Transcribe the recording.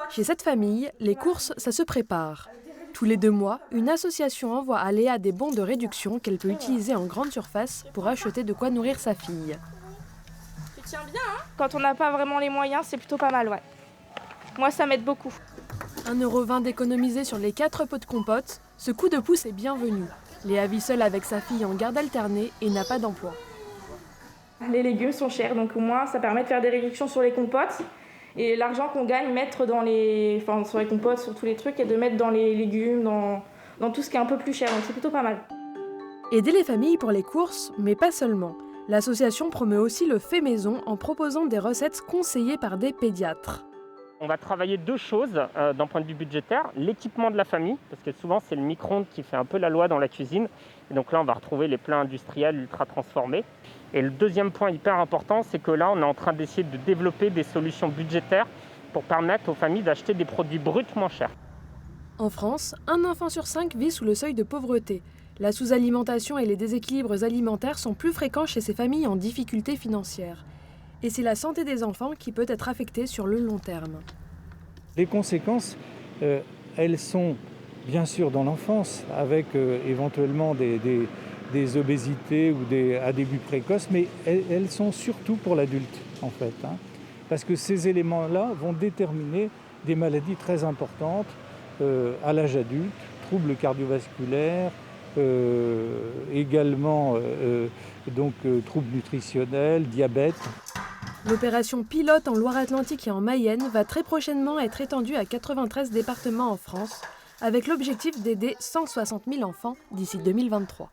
Chez cette famille, les courses, ça se prépare. Tous les 2 mois, une association envoie à Léa des bons de réduction qu'elle peut utiliser en grande surface pour acheter de quoi nourrir sa fille. Tu tiens bien, hein? Quand on n'a pas vraiment les moyens, c'est plutôt pas mal, ouais. Moi, ça m'aide beaucoup. 1,20 € d'économiser sur les 4 pots de compote, ce coup de pouce est bienvenu. Léa vit seule avec sa fille en garde alternée et n'a pas d'emploi. Les légumes sont chers, donc au moins ça permet de faire des réductions sur les compotes. Et l'argent qu'on gagne, mettre sur les compotes, sur tous les trucs, et de mettre dans les légumes, dans tout ce qui est un peu plus cher. Donc c'est plutôt pas mal. Aider les familles pour les courses, mais pas seulement. L'association promeut aussi le fait maison en proposant des recettes conseillées par des pédiatres. On va travailler 2 choses d'un point de vue budgétaire. L'équipement de la famille, parce que souvent c'est le micro-ondes qui fait un peu la loi dans la cuisine. Et donc là, on va retrouver les plats industriels ultra transformés. Et le deuxième point hyper important, c'est que là, on est en train d'essayer de développer des solutions budgétaires pour permettre aux familles d'acheter des produits bruts moins chers. En France, 1 enfant sur 5 vit sous le seuil de pauvreté. La sous-alimentation et les déséquilibres alimentaires sont plus fréquents chez ces familles en difficulté financière. Et c'est la santé des enfants qui peut être affectée sur le long terme. Les conséquences, elles sont bien sûr dans l'enfance, avec éventuellement des obésités ou à début précoce, mais elles sont surtout pour l'adulte, en fait. Parce que ces éléments-là vont déterminer des maladies très importantes à l'âge adulte, troubles cardiovasculaires, également troubles nutritionnels, diabète. L'opération pilote en Loire-Atlantique et en Mayenne va très prochainement être étendue à 93 départements en France, avec l'objectif d'aider 160 000 enfants d'ici 2023.